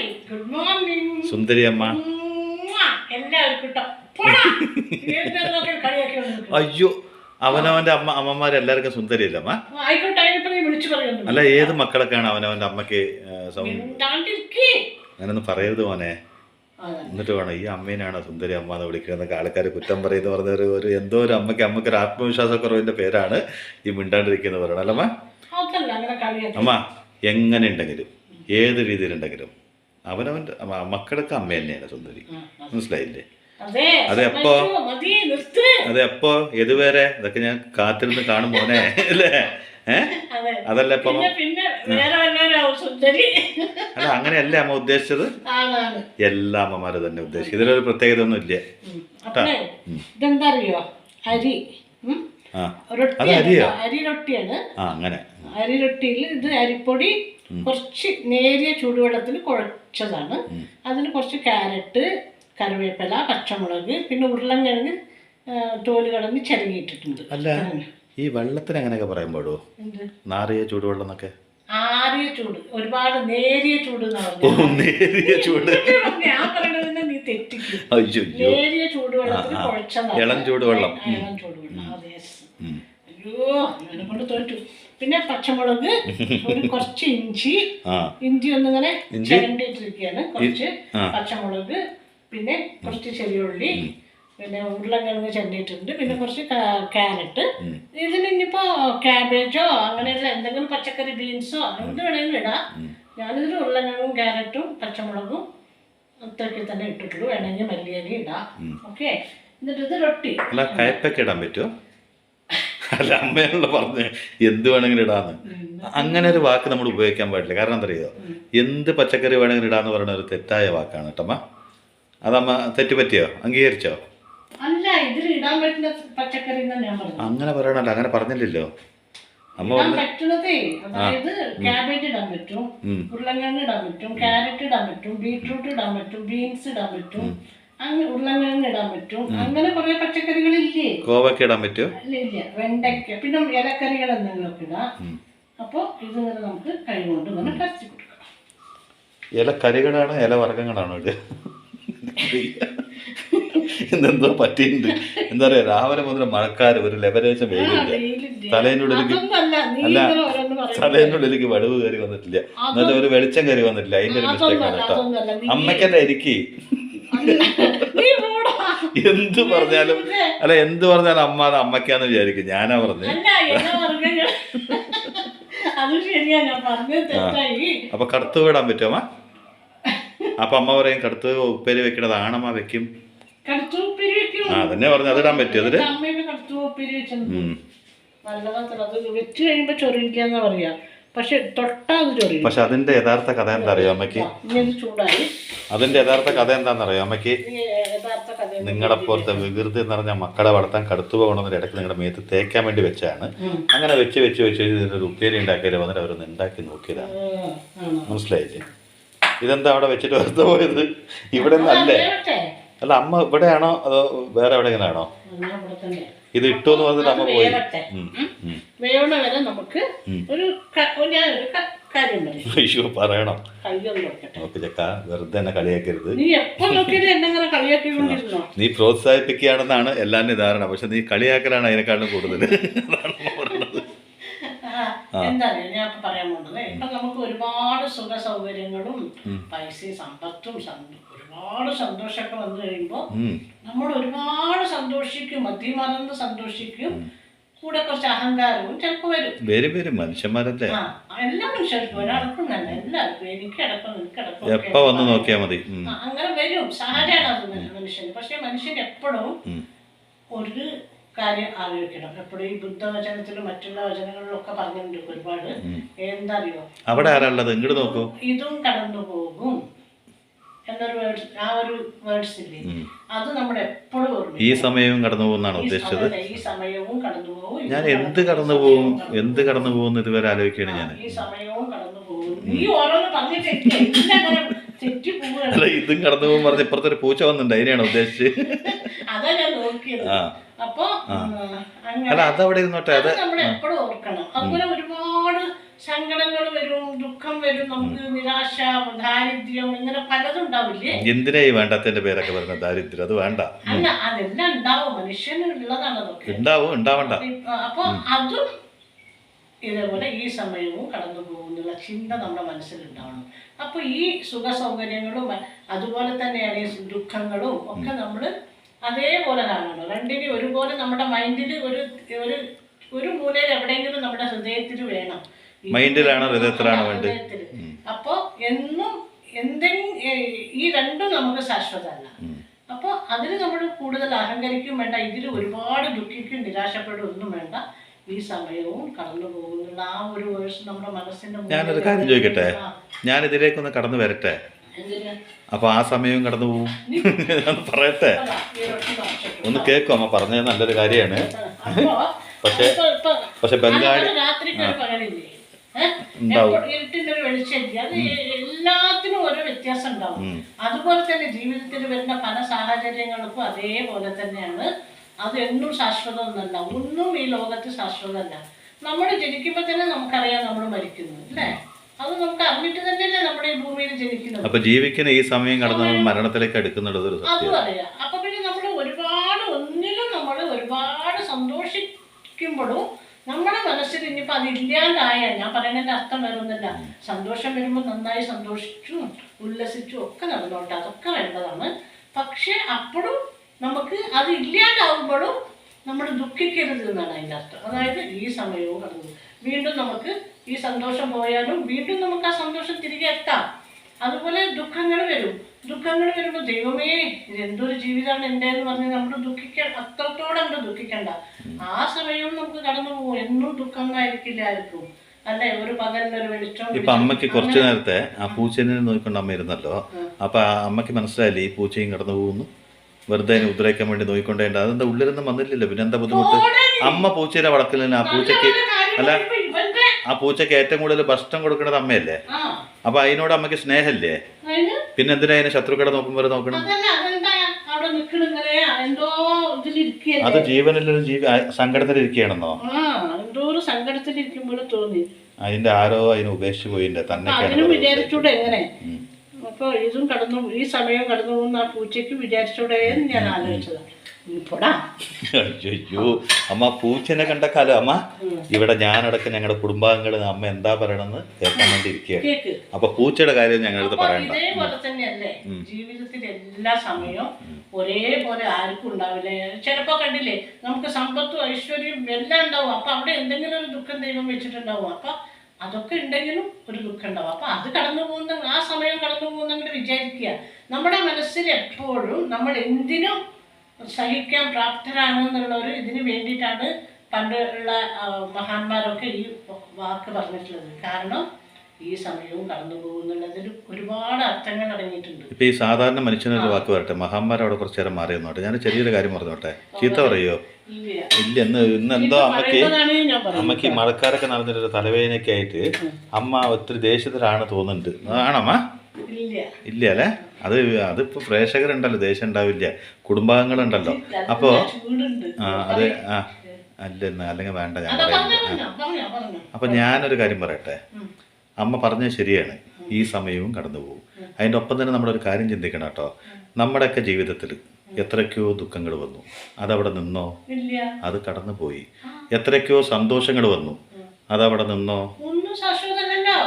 Hi good morning സുന്ദരി അമ്മ. എല്ലാവർക്കും അയ്യോ, അവനവന്റെ അമ്മമാരെല്ലാവർക്കും സുന്ദരിയല്ല അമ്മ. ആയിക്കോട്ടെ, വിളിച്ചു പറയുന്നു. അല്ല, ഏത് മക്കളൊക്കെയാണ് അവനവന്റെ അമ്മക്ക് അങ്ങനൊന്നും പറയരുത് മോനെ. എന്നിട്ട് വേണം ഈ അമ്മേനാണ് സുന്ദരി അമ്മ എന്ന് വിളിക്കുന്നതൊക്കെ ആൾക്കാർ കുറ്റം പറയുന്ന പറഞ്ഞ ഒരു എന്തോ ഒരു അമ്മക്കൊരു ആത്മവിശ്വാസക്കുറവിന്റെ പേരാണ് ഈ മിണ്ടാണ്ടിരിക്കുന്നത് പറയണം അല്ലമ്മ. അമ്മ എങ്ങനെ ഉണ്ടെങ്കിലും ഏത് രീതിയിലുണ്ടെങ്കിലും അവനവന്റെ മക്കളൊക്കെ അമ്മ തന്നെയാണ് സുന്ദരി. മനസ്സിലായില്ലേ? അതെപ്പോ ഇതുവരെ ഇതൊക്കെ ഞാൻ കാത്തിരുന്ന് കാണും മോനെ അല്ലേ? അതല്ല ഇപ്പൊ അല്ല, അങ്ങനെയല്ലേ അമ്മ ഉദ്ദേശിച്ചത്. എല്ലാ അമ്മമാരും തന്നെ ഉദ്ദേശിച്ചത്. ഇതിലൊരു പ്രത്യേകത ഒന്നും ഇല്ല. ഇതെന്താ അറിയോ? അരി അരി റൊട്ടിയാണ്. അങ്ങനെ അരി റൊട്ടിയിൽ ഇത് അരിപ്പൊടി കുറച്ച് നേരിയ ചൂടുവെള്ളത്തിൽ കുഴച്ചതാണ്. അതിൽ കുറച്ച് ക്യാരറ്റ്, കറിവേപ്പില, പച്ചമുളക്, പിന്നെ ഉരുളൻകിഴങ്ങ് തോല് കളഞ്ഞ് ചിരങ്ങിയിട്ടിട്ടുണ്ട്. അല്ല, ഈ വെള്ളത്തിന് അങ്ങനെയൊക്കെ പറയുമ്പോഴോ നാറിയ ചൂടുവെള്ളം എന്നൊക്കെ? ആറിയ ചൂട്, ഒരുപാട് നേരിയ ചൂട്. നേരിയ ചൂട് ഞാൻ പറയണതിനെ നീ തെറ്റിക്കും. നേരിയ ചൂടുവെള്ളത്തിൽ കുഴച്ചതാണ്. ഇളം ചൂടുവെള്ളം. ഇളം ചൂടുവെള്ളം. അതെ. അയ്യോ, എന്നെ കൊണ്ട് തോറ്റു. പിന്നെ പച്ചമുളക്, കുറച്ച് ഇഞ്ചി ഒന്നിങ്ങനെ ചിരണ്ടിട്ടിരിക്കുകയാണ്. കുറച്ച് പച്ചമുളക്, പിന്നെ കുറച്ച് ചെറിയുള്ളി, പിന്നെ ഉരുളക്കിഴങ്ങ് ചെണ്ടിയിട്ടുണ്ട്, പിന്നെ കുറച്ച് ക്യാരറ്റ്. ഇതിന് ഇനിയിപ്പോ ക്യാബേജോ അങ്ങനെയുള്ള എന്തെങ്കിലും പച്ചക്കറി, ബീൻസോ എന്ത് വേണമെങ്കിലും ഇടാം. ഞാനിതിൽ ഉരുളക്കിഴങ്ങും ക്യാരറ്റും പച്ചമുളകും ഇത്രയ്ക്ക് തന്നെ ഇട്ടിട്ടുള്ളൂ. വേണമെങ്കിൽ മല്ലിയരി ഇടാം. ഓക്കെ. എന്നിട്ട് ഇത് റൊട്ടി. അല്ല, കയ്പൊക്കെ ഇടാൻ പറ്റുമോ? അല്ല, അമ്മയുള്ള പറഞ്ഞ് എന്ത് വേണമെങ്കിലും ഇടാന്ന്. അങ്ങനെ ഒരു വാക്ക് നമ്മൾ ഉപയോഗിക്കാൻ പാടില്ല. കാരണം എന്താ അറിയോ, എന്ത് പച്ചക്കറി വേണമെങ്കിലും ഇടാന്ന് പറയുന്ന ഒരു തെറ്റായ വാക്കാണ് കേട്ടമ്മ. അതമ്മ തെറ്റ് പറ്റിയോ? അംഗീകരിച്ചോ? അല്ല, ഇതിൽ ഇടാൻ പറ്റുന്ന പച്ചക്കറി അങ്ങനെ പറയണല്ലോ. അങ്ങനെ പറഞ്ഞില്ലല്ലോ അമ്മ. പറ്റുന്നതേ, അതായത് ക്യാബേജ് ഇടാൻ പറ്റും, ഉരുളക്കിഴങ്ങ് ഇടാൻ പറ്റും, ക്യാരറ്റ് ഇടാൻ പറ്റും, ബീട്രൂട്ട് ഇടാൻ പറ്റും, ബീൻസ് ഇടാൻ പറ്റും, അങ്ങനെ ഉരുളക്കിഴങ്ങ് ഇടാൻ പറ്റും. അങ്ങനെ കുറെ പച്ചക്കറികളില്ലേ? കോവക്ക ഇടാൻ പറ്റുമോ? ഇല്ല, വെണ്ടയ്ക്ക, പിന്നെ ഇലക്കറികൾ എന്തെങ്കിലുമൊക്കെ ഇടാം. അപ്പോൾ ഇതിങ്ങനെ നമുക്ക് കൈ കൊണ്ട് ഇങ്ങനെ കരച്ച് കൊടുക്കാം. ഇലക്കറികളാണോ ഇല വർഗ്ഗങ്ങളാണോ ഇത്? ഇന്നെന്തോ പറ്റിയിട്ടുണ്ട്. എന്താ പറയാ, രാവിലെ മുതൽ മഴക്കാര്, ഒരു ലെവലേശം വെയിലില്ല. തലേനുള്ളിലേക്ക് തലേനുള്ളിലേക്ക് വടുവ് കയറി വന്നിട്ടില്ല. എന്നിട്ട് ഒരു വെളിച്ചം കയറി വന്നിട്ടില്ല. അതിന്റെ ഒരു മിസ്റ്റേക്കാണ് കേട്ടോ. അമ്മയ്ക്കെന്നെ ഇരിക്കി എന്ത് പറഞ്ഞാലും അമ്മ അത് അമ്മയ്ക്കാന്ന് വിചാരിക്കും. ഞാനാ പറഞ്ഞത്. അപ്പൊ കടുത്ത് വിടാൻ പറ്റുമോ അമ്മ? അപ്പൊ അമ്മ പറയും കടുത്ത് ഉപ്പേരി വെക്കണത് ആണമ്മ വെക്കും. അതന്നെ പറഞ്ഞു. അതിടാൻ പറ്റും. അതില് പക്ഷെ അതിന്റെ യഥാർത്ഥ കഥ എന്താ അറിയോ അമ്മയ്ക്ക്? അതിന്റെ യഥാർത്ഥ കഥ എന്താണെന്നറിയോ അമ്മയ്ക്ക്? നിങ്ങളെ പോലത്തെ വികൃതി എന്ന് പറഞ്ഞാൽ മക്കളെ വളർത്താൻ കടുത്തു പോകണമെന്നൊരു ഇടയ്ക്ക് നിങ്ങളുടെ മേത്ത് തേക്കാൻ വേണ്ടി വെച്ചാണ്. അങ്ങനെ വെച്ച് ഇതിനൊരു ഉപ്പേരി ഉണ്ടാക്കിയാലേ വന്നിട്ട് അവരൊന്ന് ഉണ്ടാക്കി നോക്കിയതാണ്. മനസ്സിലായില്ലേ? ഇതെന്താ അവിടെ വെച്ചിട്ട് വെറുതെ പോയത്? ഇവിടെ അല്ലേ? അല്ല, അമ്മ ഇവിടെയാണോ അതോ വേറെ എവിടെയെങ്കിലാണോ? ഇത് ഇട്ടു എന്ന് പറഞ്ഞിട്ട് അമ്മ പോയി. അയ്യോ, പറയണം. നോക്ക് ചക്ക, വെറുതെ എന്നെ കളിയാക്കരുത്. നീ പ്രോത്സാഹിപ്പിക്കുകയാണെന്നാണ് എല്ലാവരുടെയും ധാരണ. പക്ഷെ നീ കളിയാക്കലാണ് അതിനെക്കാളും കൂടുതൽ. എന്താ ഞാൻ പറയാൻ പോകുന്നത്, ഇപ്പൊ നമുക്ക് ഒരുപാട് സുഖ സൗകര്യങ്ങളും പൈസയും സമ്പത്തും ഒരുപാട് സന്തോഷമൊക്കെ വന്നു കഴിയുമ്പോ നമ്മൾ ഒരുപാട് സന്തോഷിക്കും, മതിമറന്ന് സന്തോഷിക്കും. കൂടെ കുറച്ച് അഹങ്കാരവും ചിലപ്പോ വരും. മനുഷ്യന്മാരല്ലേ? എല്ലാ മനുഷ്യർക്കും, ഒരാൾക്കും നല്ല എല്ലാവർക്കും, എനിക്കടക്കം നിനക്കടക്കം എപ്പോ വന്ന് നോക്കിയാ മതി. അങ്ങനെ വരും. സഹജമാണ് അത് മനുഷ്യന്. പക്ഷെ മനുഷ്യൻ എപ്പോഴും ഒരു കാര്യം ആലോചിക്കണം. എപ്പോഴും ഈ ബുദ്ധവചനത്തിലും മറ്റുള്ള വചനങ്ങളിലൊക്കെ പറഞ്ഞിട്ടുണ്ട് ഒരുപാട്. എന്താ അറിയോ, അവിടെ ആരാളുള്ളത്? ഇങ്ങോട്ട് നോക്കൂ. ഇതും കടന്നു പോകും എന്നൊരു വേർഡ്സ്, ആ ഒരു വേർഡ്സ് ഇല്ലേ, അത് നമ്മൾ എപ്പോഴും ഈ സമയവും കടന്നു പോകുന്നാണ് ഉദ്ദേശിച്ചത്. ഈ സമയവും കടന്നു പോകും. ഞാൻ എന്ത് കടന്നു പോകും ഇതുവരെ ആലോചിക്കുകയാണ് ഞാൻ. ഈ സമയവും കടന്നു പോകും. നീ ഓരോന്ന് പറഞ്ഞിട്ട് തെറ്റി പോവുകയാണ്. അല്ല, ഇതും കടന്നു പോകും പറഞ്ഞ ഇപ്പുറത്തൊരു പൂച്ച വന്നിട്ടുണ്ട്, അതിനെയാണ് ഉദ്ദേശിച്ചത്. അതാ ഞാൻ നോക്കിയത്. അപ്പൊ അല്ല, അതവിടെ ഇരുന്നോട്ടെ. അത് നമ്മൾ എപ്പോഴും ഓർക്കണം. അതുപോലെ ഒരുപാട് സങ്കടങ്ങൾ വരും, ദുഃഖം വരും, നമുക്ക് നിരാശ, ദാരിദ്ര്യം, ഇങ്ങനെ പലതും ഉണ്ടാവില്ലേ. എന്തിനാ ഈ വേണ്ടാത്തതിന്റെ പേരൊക്കെ പറഞ്ഞ ദാരിദ്ര്യം? അത് വേണ്ട. അല്ല, അതെല്ലാം ഉണ്ടാവും, മനുഷ്യന് ഉള്ളതാണ് അതൊക്കെ. ഉണ്ടാവണ്ട. അപ്പൊ അതും ഇതേപോലെ ഈ സമയവും കടന്നു പോകുന്നുള്ള ചിന്ത നമ്മുടെ മനസ്സിലുണ്ടാവണം. അപ്പൊ ഈ സുഖ സൗകര്യങ്ങളും അതുപോലെ തന്നെയാണ് ഈ ദുഃഖങ്ങളും ഒക്കെ നമ്മൾ അതേപോലെ കാണണം. രണ്ടിനും ഒരുപോലെ നമ്മുടെ മൈൻഡിൽ ഒരു മൂലയിൽ എവിടെയെങ്കിലും നമ്മുടെ ഹൃദയത്തിൽ വേണം. മൈൻഡിലാണോ ഹൃദയത്തിലാണോ വേണ്ടത്? അപ്പൊ എന്നും ഈ രണ്ടും നമുക്ക് ശാശ്വതമല്ല. അപ്പോൾ അതിൽ നമ്മൾ കൂടുതൽ അഹങ്കരിക്കും വേണ്ട, ഇതിൽ ഒരുപാട് ദുഃഖിക്കും നിരാശപ്പെടും ഒന്നും വേണ്ട. ഈ സമയവും കടന്നു പോകുന്നുള്ള ആ ഒരു വേഴ്സ് നമ്മുടെ മനസ്സിന്റെ. ഞാനൊരു കാര്യം ചോദിക്കട്ടെ, ഞാൻ ഇതിലേക്കൊന്ന് കടന്നു വരട്ടെ, അപ്പൊ ആ സമയവും കടന്നു പോകും. പറയട്ടെ, ഒന്ന് കേൾക്കും. അമ്മ പറഞ്ഞത് നല്ലൊരു കാര്യമാണ്. പക്ഷെ ബംഗാളി ഇരുട്ടിനൊരു വെളിച്ചെത്തി, അത് എല്ലാത്തിനും ഓരോ വ്യത്യാസം ഉണ്ടാവും. അതുപോലെ തന്നെ ജീവിതത്തിൽ വരുന്ന പല സാഹചര്യങ്ങൾക്കും അതേപോലെ തന്നെയാണ്. അത് എന്നും ശാശ്വതമൊന്നല്ല, ഒന്നും ഈ ലോകത്ത് ശാശ്വതമല്ല. നമ്മൾ ജനിക്കുമ്പോൾ തന്നെ നമുക്കറിയാം നമ്മൾ മരിക്കുന്നു, അല്ലേ? അത് നമുക്ക് അറിഞ്ഞിട്ട് തന്നെയല്ലേ നമ്മുടെ ഈ ഭൂമിയിൽ ജനിക്കുന്നത്. അപ്പൊ ജീവിക്കുന്ന ഈ സമയം കടന്ന് മരണത്തിലേക്ക് എടുക്കുന്നുള്ളത് അതും അറിയാം. അപ്പൊ പിന്നെ നമ്മൾ ഒരുപാട് സന്തോഷിക്കുമ്പോഴും നമ്മുടെ മനസ്സിൽ ഇനിയിപ്പോൾ അതില്ലാണ്ടായ, ഞാൻ പറയുന്നതിൻ്റെ അർത്ഥം വേറൊന്നുമില്ല. സന്തോഷം വരുമ്പോൾ നന്നായി സന്തോഷിച്ചും ഉല്ലസിച്ചും ഒക്കെ നടന്നോട്ടെ, അതൊക്കെ വേണ്ടതാണ്. പക്ഷെ അപ്പോഴും നമുക്ക് അത് ഇല്ലാണ്ടാവുമ്പോഴും നമ്മൾ ദുഃഖിക്കരുത് എന്നാണ് അതിൻ്റെ അർത്ഥം. അതായത് ഈ സമയവും കടന്നു വീണ്ടും നമുക്ക് ഈ സന്തോഷം പോയാലും വീണ്ടും നമുക്ക് ആ സന്തോഷം തിരികെ എത്താം. അതുപോലെ ദുഃഖങ്ങൾ വരുമ്പോൾ ദൈവമേ എന്തൊരു ജീവിതമാണ് എൻ്റെ എന്ന് പറഞ്ഞ് നമ്മൾ അത്രത്തോടെ നമ്മൾ ദുഃഖിക്കണ്ട. ആ സമയവും നമുക്ക് കടന്നു പോകും. എന്നും ദുഃഖങ്ങളായിരിക്കില്ല ആയിരിക്കും, അല്ലെ? ഒരു പകലിനൊരു വെളിച്ചം. ഇപ്പൊ അമ്മയ്ക്ക് കുറച്ചു നേരത്തെ ആ പൂച്ചനെ നോക്കിക്കൊണ്ട് അമ്മ ഇരുന്നല്ലോ, അപ്പൊ അമ്മയ്ക്ക് മനസ്സിലായില്ലേ ഈ പൂച്ചയും കടന്നു പോകുന്നു? വെറുതെ അതിനെ ഉദ്രവിക്കാൻ വേണ്ടി നോക്കിക്കൊണ്ടേണ്ട, അതെന്താ ഉള്ളിലൊന്നും വന്നില്ലല്ലോ, പിന്നെ എന്താ ബുദ്ധിമുട്ട്? അമ്മ പൂച്ചേനെ വളർക്കലിന് ആ പൂച്ചക്ക് അല്ല, ആ പൂച്ചക്ക് ഏറ്റവും കൂടുതൽ ഭക്ഷണം കൊടുക്കുന്നത് അമ്മയല്ലേ? അപ്പൊ അതിനോട് അമ്മയ്ക്ക് സ്നേഹല്ലേ? പിന്നെ എന്തിനാ അതിനെ ശത്രുക്കളെ നോക്കുമ്പോൾ നോക്കണം? അത് ജീവനിലും സങ്കടത്തിലിരിക്കുകയാണെന്നോ? അതിന്റെ ആരോ അതിനെ ഉപേക്ഷിച്ച് പോയിന്റെ തന്നെ വിചാരിച്ചൂടെ എങ്ങനെ? അപ്പൊ ഇതും ഈ സമയം കടന്നു പോകുന്ന ആ പൂച്ചയ്ക്ക് വിചാരിച്ചൂടെ എന്ന് ഞാൻ ആലോചിച്ചതാണ്. അയ്യോ അമ്മ, പൂച്ചനെ കണ്ട കാലം അമ്മ. ഇവിടെ ഞാനടക്കം ഞങ്ങളുടെ കുടുംബാംഗങ്ങൾ അമ്മ എന്താ പറയണെന്ന് കേൾക്കാൻ വേണ്ടി ഇരിക്കുകയാണ്. അപ്പൊ പൂച്ചയുടെ കാര്യം ഞങ്ങളടുത്ത് പറയണ്ട. ഇതേപോലെ തന്നെയല്ലേ ജീവിതത്തിൽ എല്ലാ സമയവും ഒരേപോലെ ആർക്കും ഉണ്ടാവില്ല. ചിലപ്പോ കണ്ടില്ലേ, നമുക്ക് സമ്പത്തും ഐശ്വര്യവും എല്ലാം ഉണ്ടാവും. അപ്പൊ അവിടെ എന്തെങ്കിലും ഒരു ദുഃഖം ദൈവം വെച്ചിട്ടുണ്ടാവും. അപ്പൊ അതൊക്കെ ഉണ്ടെങ്കിലും ഒരു ദുഃഖം ഉണ്ടാവും. അപ്പൊ അത് കടന്നു പോകുന്ന ആ സമയം കടന്നു പോകുന്നങ്ങോട്ട് വിചാരിക്കുക. നമ്മുടെ മനസ്സിൽ എപ്പോഴും നമ്മൾ എന്തിനും സഹിക്കാൻ പ്രാപ്തരാണ് എന്നുള്ളൊരു ഇതിന് വേണ്ടിയിട്ടാണ് പണ്ടുള്ള മഹാന്മാരൊക്കെ ഈ വാക്ക് പറഞ്ഞിട്ടുള്ളത്. കാരണം ഈ സമയവും കടന്നു പോകുന്നുള്ളതിൽ ഒരുപാട് അർത്ഥങ്ങൾ അടങ്ങിയിട്ടുണ്ട്. ഇപ്പൊ ഈ സാധാരണ മനുഷ്യനൊരു വാക്ക് പറയട്ടെ, മഹാന്മാരവിടെ കുറച്ചു നേരം മാറി നിന്നോട്ടെ. ഞാൻ ചെറിയൊരു കാര്യം പറഞ്ഞോട്ടെ, ചീത്ത പറയോ? ഇല്ല, ഇന്നെന്തോ അമ്മയ്ക്ക് മഴക്കാരൊക്കെ നടന്നിട്ടൊരു തലവേദനയൊക്കെ ആയിട്ട് അമ്മ ഒത്തിരി ദേഷ്യത്തിലാണ് തോന്നുന്നുണ്ട്. ആണമ്മ? ഇല്ല അല്ലേ? അതിപ്പോ പ്രേക്ഷകരുണ്ടല്ലോ, ദേഷ്യം ഉണ്ടാവില്ല, കുടുംബാംഗങ്ങളുണ്ടല്ലോ. അപ്പോ അത് അല്ലെങ്കിൽ വേണ്ട, ഞാൻ പറയുന്നില്ല. അപ്പൊ ഞാനൊരു കാര്യം പറയട്ടെ, അമ്മ പറഞ്ഞത് ശരിയാണ്, ഈ സമയവും കടന്നു പോകും. അതിൻ്റെ ഒപ്പം തന്നെ നമ്മളൊരു കാര്യം ചിന്തിക്കണം കേട്ടോ. നമ്മുടെയൊക്കെ ജീവിതത്തിൽ എത്രയൊക്കെയോ ദുഃഖങ്ങൾ വന്നു, അതവിടെ നിന്നോ? അത് കടന്നു പോയി. എത്രയൊക്കെയോ സന്തോഷങ്ങൾ വന്നു, അതവിടെ നിന്നോ?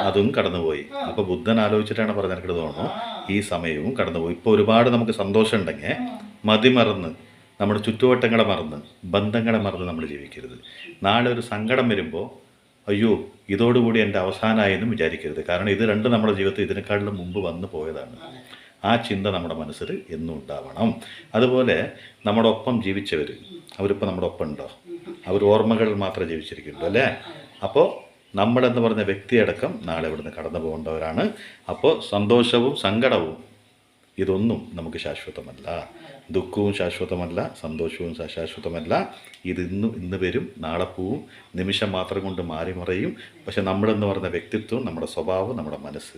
അതും കടന്നുപോയി. അപ്പൊ ബുദ്ധൻ ആലോചിച്ചിട്ടാണ് പറഞ്ഞെനിക്ക് തോന്നുന്നു, ഈ സമയവും കടന്നുപോയി. ഇപ്പൊ ഒരുപാട് നമുക്ക് സന്തോഷം ഉണ്ടെങ്കിൽ മതിമറന്ന്, നമ്മുടെ ചുറ്റുവട്ടങ്ങളെ മറന്ന്, ബന്ധങ്ങളെ മറന്ന് നമ്മൾ ജീവിക്കരുത്. നാളെ ഒരു സങ്കടം വരുമ്പോൾ അയ്യോ ഇതോടുകൂടി എൻ്റെ അവസാനമായെന്നും വിചാരിക്കരുത്. കാരണം ഇത് രണ്ടും നമ്മുടെ ജീവിതത്തിൽ ഇതിനേക്കാളും മുമ്പ് വന്നു പോയതാണ്. ആ ചിന്ത നമ്മുടെ മനസ്സിൽ എന്നും ഉണ്ടാവണം. അതുപോലെ നമ്മുടെ ഒപ്പം ജീവിച്ചവർ, അവരിപ്പോൾ നമ്മുടെ ഒപ്പം ഉണ്ടോ? അവർ ഓർമ്മകൾ മാത്രമേ ജീവിച്ചിരിക്കുന്നുള്ളൂ അല്ലേ? അപ്പോൾ നമ്മളെന്ന് പറഞ്ഞ വ്യക്തിയടക്കം നാളെ ഇവിടുന്ന് കടന്നു പോകേണ്ടവരാണ്. അപ്പോൾ സന്തോഷവും സങ്കടവും ഇതൊന്നും നമുക്ക് ശാശ്വതമല്ല. ദുഃഖവും ശാശ്വതമല്ല, സന്തോഷവും ശാശ്വതമല്ല. ഇന്ന് വരും, നാളെ പോവും, നിമിഷം മാത്രം കൊണ്ട് മാറി മറയും. പക്ഷെ നമ്മളെന്ന് പറഞ്ഞ വ്യക്തിത്വം, നമ്മുടെ സ്വഭാവം, നമ്മുടെ മനസ്സ്,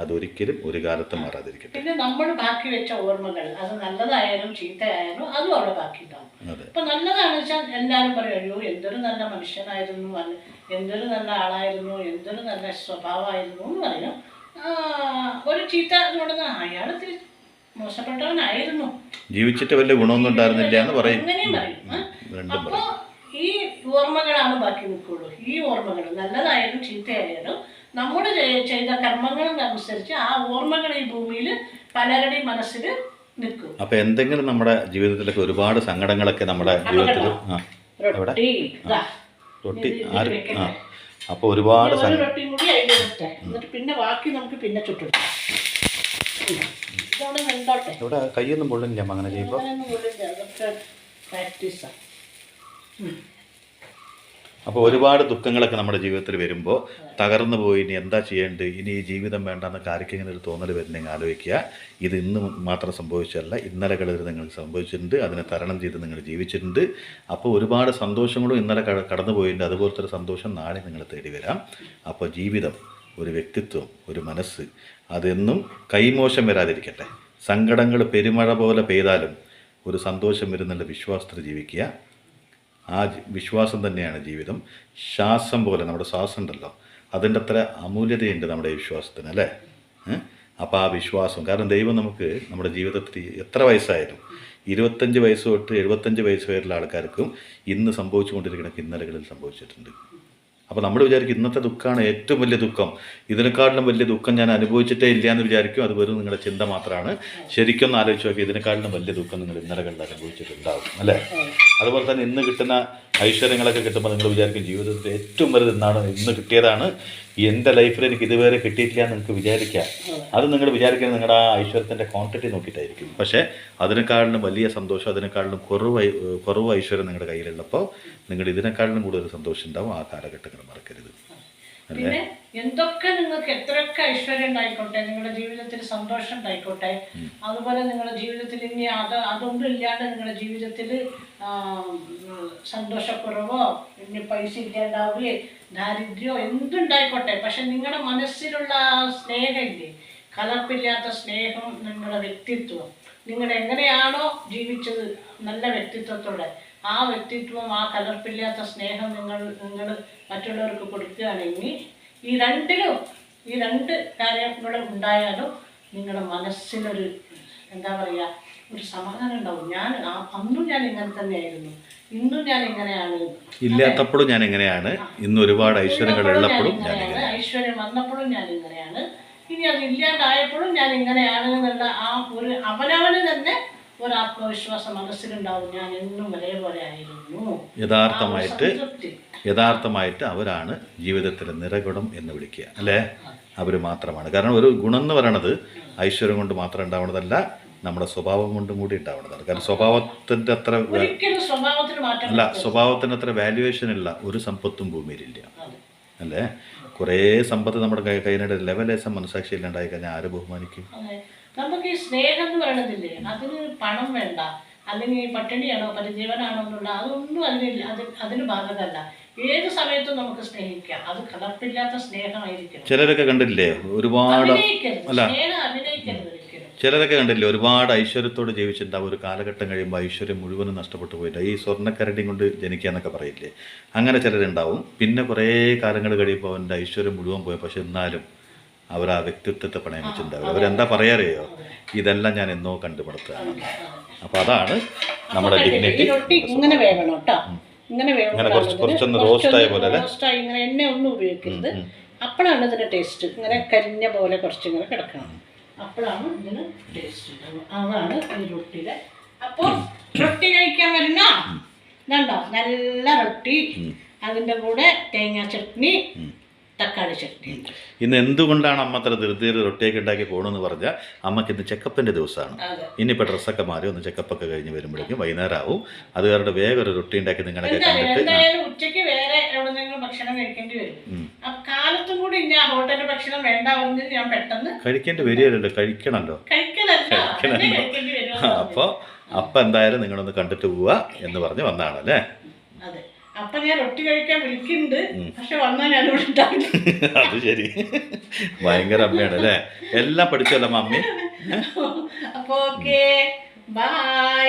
അതൊരിക്കലും ഒരു കാലത്തും മാറാതിരിക്കട്ടെ. പിന്നെ നമ്മൾ ബാക്കി വെച്ച ഓർമ്മകൾ, അത് നല്ലതായാലും ചീത്തയായാലും അതും അവിടെ ബാക്കി ഉണ്ടാവും. ഇപ്പൊ നല്ലതാണെന്ന് വെച്ചാൽ എല്ലാവരും പറയും, അയ്യോ എന്തൊരു നല്ല മനുഷ്യനായിരുന്നു, എന്തൊരു നല്ല ആളായിരുന്നു, എന്തൊരു നല്ല സ്വഭാവമായിരുന്നു എന്ന് പറയും. ഒരു ചീത്ത കൊണ്ടുവന്ന അയാൾ മോശപ്പെട്ടവനായിരുന്നു, ജീവിച്ചിട്ട് വലിയ ഗുണമൊന്നും ഉണ്ടായിരുന്നില്ല എന്ന് പറയും. അങ്ങനെയും പറയും. അപ്പൊ ഈ ഓർമ്മകളാണ് ബാക്കി നിൽക്കുള്ളൂ. ഈ ഓർമ്മകൾ നല്ലതായാലും ചീത്തയായാലും നമ്മുടെ ചെയ്ത കർമ്മങ്ങളനുസരിച്ച് ആ ഓർമ്മകൾ ഈ ഭൂമിയിൽ പലരുടെയും മനസ്സിൽ നിൽക്കും. അപ്പൊ എന്തെങ്കിലും നമ്മുടെ ജീവിതത്തിലൊക്കെ ഒരുപാട് സങ്കടങ്ങളൊക്കെ നമ്മുടെ ജീവിതത്തിൽ റൊട്ടി അപ്പൊ ഒരുപാട് റൊട്ടിയും കൂടി അതിലിട്ടെ, എന്നിട്ട് പിന്നെ ബാക്കി നമുക്ക് പിന്നെ ചുട്ടെടുക്കാം. ഇതവിടെ നിന്നോട്ടെ. ഇവിടെ കൈയൊന്നും പൊള്ളില്ല അങ്ങനെ ചെയ്യുമ്പോൾ. പ്രാക്ടീസാണ്. അപ്പോൾ ഒരുപാട് ദുഃഖങ്ങളൊക്കെ നമ്മുടെ ജീവിതത്തിൽ വരുമ്പോൾ തകർന്നു പോയി ഇനി എന്താ ചെയ്യേണ്ടത്, ഇനി ഈ ജീവിതം വേണ്ടെന്നൊക്കെ ആർക്കെങ്കിലും ഒരു തോന്നൽ വരുന്നെങ്കിൽ ആലോചിക്കുക. ഇത് ഇന്ന് മാത്രം സംഭവിച്ചല്ല, ഇന്നലകളിൽ നിങ്ങൾക്ക് സംഭവിച്ചിട്ടുണ്ട്, അതിനെ തരണം ചെയ്ത് നിങ്ങൾ ജീവിച്ചിട്ടുണ്ട്. അപ്പോൾ ഒരുപാട് സന്തോഷങ്ങളും ഇന്നലെ കടന്നു പോയിട്ടുണ്ട്, അതുപോലത്തെ ഒരു സന്തോഷം നാളെ നിങ്ങൾ തേടി വരാം. അപ്പോൾ ജീവിതം, ഒരു വ്യക്തിത്വം, ഒരു മനസ്സ്, അതെന്നും കൈമോശം വരാതിരിക്കട്ടെ. സങ്കടങ്ങൾ പെരുമഴ പോലെ പെയ്താലും ഒരു സന്തോഷം വരുന്നുള്ള വിശ്വാസത്തിൽ ജീവിക്കുക. ആ വിശ്വാസം തന്നെയാണ് ജീവിതം. ശ്വാസം പോലെ നമ്മുടെ ശ്വാസം ഉണ്ടല്ലോ, അതിൻ്റെ അത്ര അമൂല്യതയുണ്ട് നമ്മുടെ വിശ്വാസത്തിന്, അല്ലേ? അപ്പോൾ ആ വിശ്വാസം, കാരണം ദൈവം നമുക്ക് നമ്മുടെ ജീവിതത്തിൽ എത്ര വയസ്സായാലും 25 വയസ്സ് തൊട്ട് 75 വയസ്സ് വരെയുള്ള ആൾക്കാർക്കും ഇന്ന് സംഭവിച്ചുകൊണ്ടിരിക്കുന്ന ഇന്നലകളിൽ സംഭവിച്ചിട്ടുണ്ട്. അപ്പോൾ നമ്മൾ വിചാരിക്കും ഇന്നത്തെ ദുഃഖമാണ് ഏറ്റവും വലിയ ദുഃഖം, ഇതിനെക്കാട്ടിലും വലിയ ദുഃഖം ഞാൻ അനുഭവിച്ചിട്ടേ ഇല്ല എന്ന് വിചാരിക്കും. അത് വെറും നിങ്ങളുടെ ചിന്ത മാത്രമാണ്. ശരിക്കും ഒന്ന് ആലോചിച്ച് നോക്കി, ഇതിനെക്കാട്ടിലും വലിയ ദുഃഖം നിങ്ങൾ ഇന്നലകളിൽ അനുഭവിച്ചിട്ടുണ്ടാവും, അല്ലേ? അതുപോലെ തന്നെ ഇന്ന് കിട്ടുന്ന ഐശ്വര്യങ്ങളൊക്കെ കിട്ടുമ്പോൾ നിങ്ങൾ വിചാരിക്കും ജീവിതത്തിൽ ഏറ്റവും വലുത് എന്നാണ് ഇന്ന് കിട്ടിയതാണ്, എൻ്റെ ലൈഫിൽ എനിക്ക് ഇതുവരെ കിട്ടിയിട്ടില്ല എന്ന് നിങ്ങൾക്ക് വിചാരിക്കാം. അത് നിങ്ങൾ വിചാരിക്കുന്നത് നിങ്ങളുടെ ആ ഐശ്വര്യത്തിൻ്റെ ക്വാണ്ടിറ്റി നോക്കിയിട്ടായിരിക്കും. പക്ഷേ അതിനേക്കാളിലും വലിയ സന്തോഷം, അതിനേക്കാളിലും കുറവ് ഐശ്വര്യം നിങ്ങളുടെ കയ്യിലുള്ളപ്പോൾ നിങ്ങൾ ഇതിനേക്കാളിലും കൂടുതൽ സന്തോഷം ഉണ്ടാവും. ആ കാലഘട്ടങ്ങൾ മറക്കരുത്. പിന്നെ എന്തൊക്കെ നിങ്ങൾക്ക് എത്രയൊക്കെ ഐശ്വര്യം ഉണ്ടായിക്കോട്ടെ, നിങ്ങളുടെ ജീവിതത്തിൽ സന്തോഷം ഉണ്ടായിക്കോട്ടെ, അതുപോലെ നിങ്ങളുടെ ജീവിതത്തിൽ ഇനി അതൊന്നും ഇല്ലാതെ നിങ്ങളുടെ ജീവിതത്തിൽ സന്തോഷക്കുറവോ ഇനി പൈസ ഇല്ലാണ്ടാവുകയോ ദാരിദ്ര്യമോ എന്തുണ്ടായിക്കോട്ടെ, പക്ഷെ നിങ്ങളുടെ മനസ്സിലുള്ള സ്നേഹമില്ലേ, കലർപ്പില്ലാത്ത സ്നേഹം, നിങ്ങളുടെ വ്യക്തിത്വം, നിങ്ങൾ എങ്ങനെയാണോ ജീവിച്ചത് നല്ല വ്യക്തിത്വത്തോടെ, ആ വ്യക്തിത്വം, ആ കലർപ്പില്ലാത്ത സ്നേഹം നിങ്ങൾ മറ്റുള്ളവർക്ക് കൊടുക്കുകയാണെങ്കിൽ ഈ രണ്ട് കാര്യങ്ങളും ഉണ്ടായാലും നിങ്ങളുടെ മനസ്സിനൊരു എന്താ പറയുക, ഒരു സമാധാനം ഉണ്ടാവും. അന്നും ഞാൻ ഇങ്ങനെ തന്നെയായിരുന്നു, ഇന്നും ഞാൻ ഇങ്ങനെയാണ്, ഇല്ലാത്തപ്പോഴും ഞാൻ എങ്ങനെയാണ്, ഇന്ന് ഒരുപാട് ഐശ്വര്യങ്ങൾ ഉള്ളപ്പോഴും ഐശ്വര്യം വന്നപ്പോഴും ഞാൻ ഇങ്ങനെയാണ്, ഇനി അത് ഇല്ലാണ്ടായപ്പോഴും ഞാൻ ഇങ്ങനെയാണ് എന്നുള്ള ആ ഒരു അവനവന് തന്നെ ഒരു ആത്മവിശ്വാസം മനസ്സിലുണ്ടാവും. ഞാൻ എന്നും ഒരേപോലെ ആയിരുന്നു. യഥാർത്ഥമായിട്ട് അവരാണ് ജീവിതത്തിലെ നിറകുണം എന്ന് വിളിക്കുക, അല്ലേ? അവർ മാത്രമാണ്. കാരണം ഒരു ഗുണം എന്ന് പറയണത് ഐശ്വര്യം കൊണ്ട് മാത്രം ഉണ്ടാവുന്നതല്ല, നമ്മുടെ സ്വഭാവം കൊണ്ടും കൂടി ഉണ്ടാവുന്നതാണ്. കാരണം സ്വഭാവത്തിൻ്റെ അത്ര സ്വഭാവത്തിന് അത്ര വാല്യുവേഷൻ ഇല്ല ഒരു സമ്പത്തും ഭൂമിയിലില്ല, അല്ലേ? കുറേ സമ്പത്ത് നമ്മുടെ കയ്യിലെ ലെവലേശം മനസ്സാക്ഷിയിലുണ്ടായി കഴിഞ്ഞാൽ ആര് ബഹുമാനിക്കും? നമുക്ക് ഈ സ്നേഹം എന്ന് പറയണതില്ലേ, അതിന് പണം വേണ്ട, അല്ലെങ്കിൽ പട്ടിണിയാണോ പരിജീവനാണോ എന്നുള്ള അതൊന്നും അതിന് ബാധകമല്ല. ഏത് സമയത്തും നമുക്ക് സ്നേഹിക്കാം. അത് കലർപ്പില്ലാത്ത സ്നേഹമായിരിക്കും. ചിലരൊക്കെ കണ്ടില്ലേ ഒരുപാട് അഭിനയിക്കരുത്. ചിലരൊക്കെ കണ്ടില്ലേ ഒരുപാട് ഐശ്വര്യത്തോട് ജീവിച്ചിട്ടുണ്ടാവും, ഒരു കാലഘട്ടം കഴിയുമ്പോൾ ഐശ്വര്യം മുഴുവനും നഷ്ടപ്പെട്ടു പോയിട്ട് ഈ സ്വർണ്ണക്കരടി കൊണ്ട് ജനിക്കുക എന്നൊക്കെ പറയില്ലേ, അങ്ങനെ ചിലരുണ്ടാവും. പിന്നെ കുറേ കാലങ്ങൾ കഴിയുമ്പോൾ അവൻ്റെ ഐശ്വര്യം മുഴുവൻ പോയി, പക്ഷെ എന്നാലും അവർ ആ വ്യക്തിത്വത്തെ പണയം വെച്ചിട്ടുണ്ടാവും. അവരെന്താ പറയാറിയോ, ഇതെല്ലാം ഞാൻ എന്നോ കണ്ടുപിടുത്തതാണ്. അപ്പോൾ അതാണ് നമ്മുടെ ഡിഗ്നിറ്റി. ഇങ്ങനെ വേകണം കേട്ടോ, ഇങ്ങനെ കുറച്ചൊന്ന് റോസ്റ്റായ പോലെ ഇങ്ങനെ എണ്ണ ഒന്നും ഉപയോഗിക്കരുത്. അപ്പോഴാണ് ഇതിന് ടേസ്റ്റ്. ഇങ്ങനെ കരിഞ്ഞ പോലെ കുറച്ചിങ്ങനെ കിടക്കണം, അപ്പോഴാണ് ഇതിന് ടേസ്റ്റ്. അതാണ് ഈ റൊട്ടിയുടെ. അപ്പോൾ റൊട്ടി കഴിക്കാൻ വരുന്ന ഇതുണ്ടോ, നല്ല റൊട്ടി, അതിൻ്റെ കൂടെ തേങ്ങാ ചട്നി, തക്കാളി ചട്നി. ഇന്ന് എന്തുകൊണ്ടാണ് അമ്മ അത്ര ധൃതിയിൽ റൊട്ടിയൊക്കെ ഉണ്ടാക്കി പോകണമെന്ന് പറഞ്ഞാൽ അമ്മയ്ക്ക് ഇന്ന് ചെക്കപ്പിൻ്റെ ദിവസമാണ്. ഇനിയിപ്പോൾ ഡ്രസ്സൊക്കെ മാറി ഒന്ന് ചെക്കപ്പൊക്കെ കഴിഞ്ഞ് വരുമ്പോഴേക്കും വൈകുന്നേരം ആവും. അത് കാരണം വേഗം ഒരു റൊട്ടി ഉണ്ടാക്കി നിങ്ങളൊക്കെ കണ്ടിട്ട് ഉച്ചയ്ക്ക് വേറെ എവിടെന്നെങ്കിലും ഭക്ഷണം കഴിക്കേണ്ടി വരും. കാലത്തും കൂടി ഇനി ആ ഹോട്ടലിൽ ഭക്ഷണം വേണ്ട പറഞ്ഞ് ഞാൻ പെട്ടെന്ന് കഴിക്കേണ്ടി വരികയല്ലോ, കഴിക്കണമല്ലോ. അപ്പോൾ അപ്പം എന്തായാലും നിങ്ങളൊന്ന് കണ്ടിട്ട് പോവുക എന്ന് പറഞ്ഞ് വന്നതാണ്, അല്ലേ? അപ്പൊ ഞാൻ റൊട്ടി കഴിക്കാൻ വിളിക്കുന്നുണ്ട്, പക്ഷെ വന്നാൽ ഞാൻ ഇവിടെ ഉണ്ടാവില്ല. അത് ശരി, ഭയങ്കര അമ്മയാണ് അല്ലേ, എല്ലാം പഠിച്ചല്ലോ മമ്മി. അപ്പൊ ഓക്കെ, ബൈ.